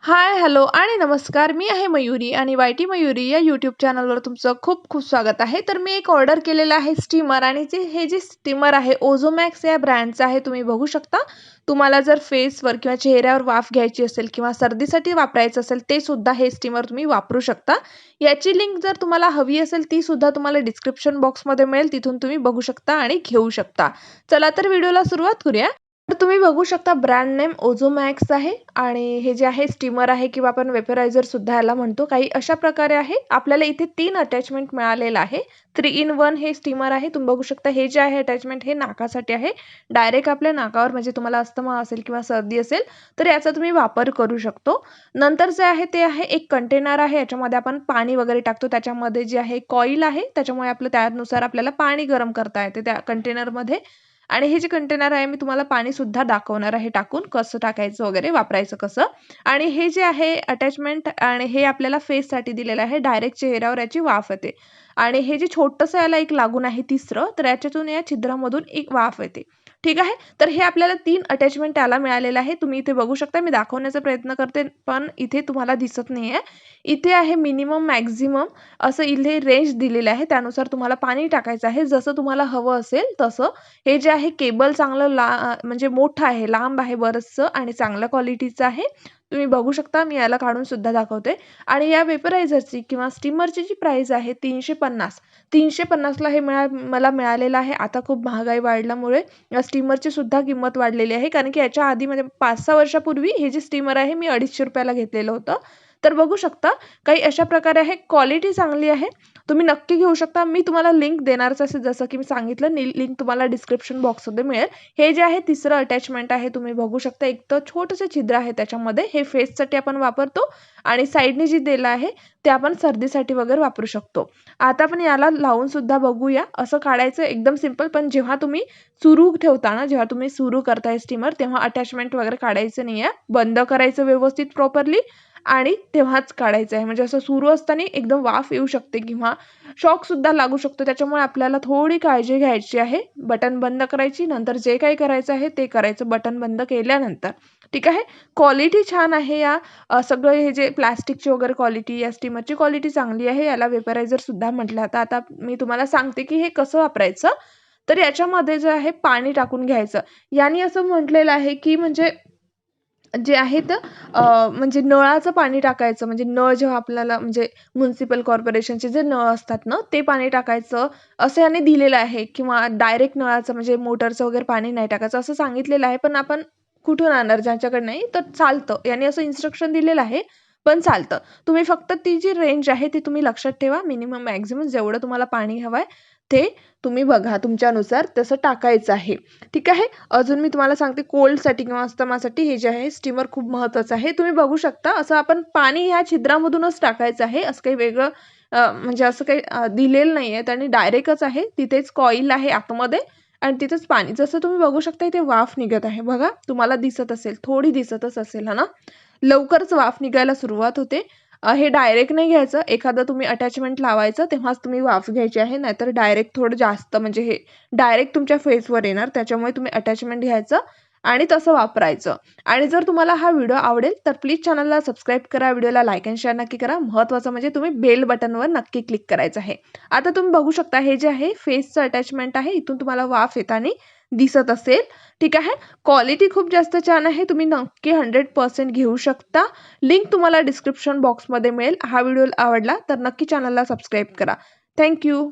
हाय, hello आणि नमस्कार. मी आहे मयुरी आणि वाय-टी मयुरी या यूट्यूब चॅनलवर तुमचं खूप खूप स्वागत आहे. तर मी एक ऑर्डर केलेलं आहे स्टीमर आणि हे जे स्टीमर आहे ओझोमॅक्स या ब्रँडचं आहे. तुम्ही बघू शकता. तुम्हाला जर फेसवर किंवा चेहऱ्यावर वाफ घ्यायची असेल किंवा सर्दीसाठी वापरायचं असेल ते सुद्धा हे स्टीमर तुम्ही वापरू शकता. याची लिंक जर तुम्हाला हवी असेल ती सुद्धा तुम्हाला डिस्क्रिप्शन बॉक्समध्ये मिळेल. तिथून तुम्ही बघू शकता आणि घेऊ शकता. चला तर व्हिडिओला सुरुवात करूया. तर तुम्ही बघू शकता ब्रँड नेम ओझोमॅक्स आहे आणि हे जे आहे स्टीमर आहे किंवा आपण वेपरायझर सुद्धा याला म्हणतो. काही अशा प्रकारे आहे. आपल्याला इथे 3 अटॅचमेंट मिळालेलं आहे. 3 इन 1 हे स्टीमर आहे. तुम्ही बघू शकता हे जे आहे अटॅचमेंट हे नाकासाठी आहे. डायरेक्ट आपल्या नाकावर म्हणजे तुम्हाला अस्थमा असेल किंवा सर्दी असेल तर याचा तुम्ही वापर करू शकतो. नंतर जे आहे ते आहे एक कंटेनर आहे. याच्यामध्ये आपण पाणी वगैरे टाकतो. त्याच्यामध्ये जे आहे कॉईल आहे. त्याच्यामुळे आपलं त्यानुसार आपल्याला पाणी गरम करता येते त्या कंटेनरमध्ये. आणि हे जे कंटेनर आहे मी तुम्हाला पाणी सुद्धा दाखवणार आहे टाकून कसं टाकायचं वगैरे वापरायचं कसं. आणि हे जे आहे अटॅचमेंट आणि हे आपल्याला फेससाठी दिलेलं आहे. डायरेक्ट चेहऱ्यावर याची वाफ येते. आणि हे जे छोटंसं याला एक लागून आहे तिसरं तर याच्यातून या छिद्रामधून एक वाफ येते. ठीक आहे. तर हे आपल्याला 3 अटॅचमेंट याला मिळालेलं आहे. तुम्ही इथे बघू शकता मी दाखवण्याचा प्रयत्न करते पण इथे तुम्हाला दिसत नाहीये. इथे आहे मिनिमम मॅक्सिमम असं इथे रेंज दिलेलं आहे. त्यानुसार तुम्हाला पाणी टाकायचं आहे. जसं तुम्हाला हवं असेल तसं. हे जे आहे केबल चांगलं म्हणजे मोठं आहे, लांब आहे बरचसं आणि चांगल्या क्वालिटीचं आहे. तुम्ही बघू शकता मी याला काढून सुद्धा दाखवते. आणि या वेपरायझरची किंवा स्टीमरची जी प्राइस आहे 350. 350 ला हे मला मिळालेलं आहे. आता खूप महागाई वाढल्यामुळे या स्टीमरची सुद्धा किंमत वाढलेली आहे. कारण की याच्या आधी म्हणजे 5-6 वर्षापूर्वी हे जे स्टीमर आहे मी ₹250 घेतलेलं होतं. तर बघू शकता काही अशा प्रकारे आहे. क्वालिटी चांगली आहे. तुम्ही नक्की घेऊ शकता. मी तुम्हाला लिंक देणारच असेल जसं की मी सांगितलं लिंक तुम्हाला डिस्क्रिप्शन बॉक्समध्ये मिळेल. हे जे आहे तिसरं अटॅचमेंट आहे तुम्ही बघू शकता. एक तर छोटंसं छिद्र आहे त्याच्यामध्ये. हे फेससाठी आपण वापरतो आणि साइडने जी दिलं आहे ते आपण सर्दीसाठी वगैरे वापरू शकतो. आता आपण याला लावून सुद्धा बघूया. असं काढायचं एकदम सिंपल पण जेव्हा तुम्ही सुरू ठेवता जेव्हा तुम्ही सुरू करताय स्टीमर तेव्हा अटॅचमेंट वगैरे काढायचं नाहीये. बंद करायचं व्यवस्थित प्रॉपरली आणि तेव्हाच काढायचं आहे. म्हणजे असं सुरू असताना एकदम वाफ येऊ शकते किंवा शॉक सुद्धा लागू शकतो. त्याच्यामुळे आपल्याला थोडी काळजी घ्यायची आहे. बटन बंद करायची नंतर जे काही करायचं आहे ते करायचं बटन बंद केल्यानंतर. ठीक आहे. क्वालिटी छान आहे या सगळं हे जे प्लास्टिकची वगैरे क्वालिटी या स्टीमरची क्वालिटी चांगली आहे. याला वेपरायझर सुद्धा म्हटलं जातं. आता मी तुम्हाला सांगते की हे कसं वापरायचं. तर याच्यामध्ये जे आहे पाणी टाकून घ्यायचं. यानी असं म्हटलेलं आहे की म्हणजे जे आहे म्हणजे नळाचं पाणी टाकायचं म्हणजे नळ जेव्हा आपल्याला म्हणजे म्युनिसिपल कॉर्पोरेशनचे जे नळ असतात ना ते पाणी टाकायचं असं याने दिलेलं आहे किंवा डायरेक्ट नळाचं म्हणजे मोटरचं वगैरे पाणी नाही टाकायचं असं सांगितलेलं आहे. पण आपण कुठून आणणार ज्यांच्याकडे नाही तर चालतं. याने असं इन्स्ट्रक्शन दिलेलं आहे. पण चालतं. तुम्ही फक्त ती जी रेंज आहे ती तुम्ही लक्षात ठेवा. मिनिमम मॅक्सिमम जेवढं तुम्हाला पाणी हवंय ते तुम्ही बघा तुमच्यानुसार तसं टाकायचं आहे. ठीक आहे. अजून मी तुम्हाला सांगते कोल्डसाठी किंवा अस्थमासाठी हे जे आहे स्टीमर खूप महत्त्वाचं आहे. तुम्ही बघू शकता असं आपण पाणी ह्या छिद्रामधूनच टाकायचं आहे. असं काही वेगळं म्हणजे असं काही दिलेलं नाहीये आणि डायरेक्टच आहे. तिथेच कॉईल आहे आतमध्ये आणि तिथेच पाणी. जसं तुम्ही बघू शकता इथे वाफ निघत आहे. बघा तुम्हाला दिसत असेल, थोडी दिसतच असेल ना? लवकरच वाफ निघायला सुरुवात होते. हे डायरेक्ट नाही घ्यायचं. एखादं तुम्ही अटॅचमेंट लावायचं तेव्हाच तुम्ही वाफ घ्यायची आहे. नाहीतर डायरेक्ट थोडं जास्त म्हणजे हे डायरेक्ट तुमच्या फेसवर येणार. त्याच्यामुळे तुम्ही अटॅचमेंट घ्यायचं आणि तसं वापरायचं. आणि जर तुम्हाला हा व्हिडिओ आवडेल तर प्लीज चॅनलला सबस्क्राईब करा. व्हिडिओला लाईक आणि शेअर नक्की करा. महत्त्वाचं म्हणजे तुम्ही बेल बटनवर नक्की क्लिक करायचं आहे. आता तुम्ही बघू शकता हे जे आहे फेसचं अटॅचमेंट आहे. इथून तुम्हाला वाफ येताना दिसत असेल. ठीक आहे. क्वालिटी खूप जास्त छान आहे. तुम्ही नक्की 100% घेऊ शकता. लिंक तुम्हाला डिस्क्रिप्शन बॉक्समध्ये मिळेल. हा व्हिडिओ आवडला तर नक्की चॅनलला सबस्क्राईब करा. Thank you.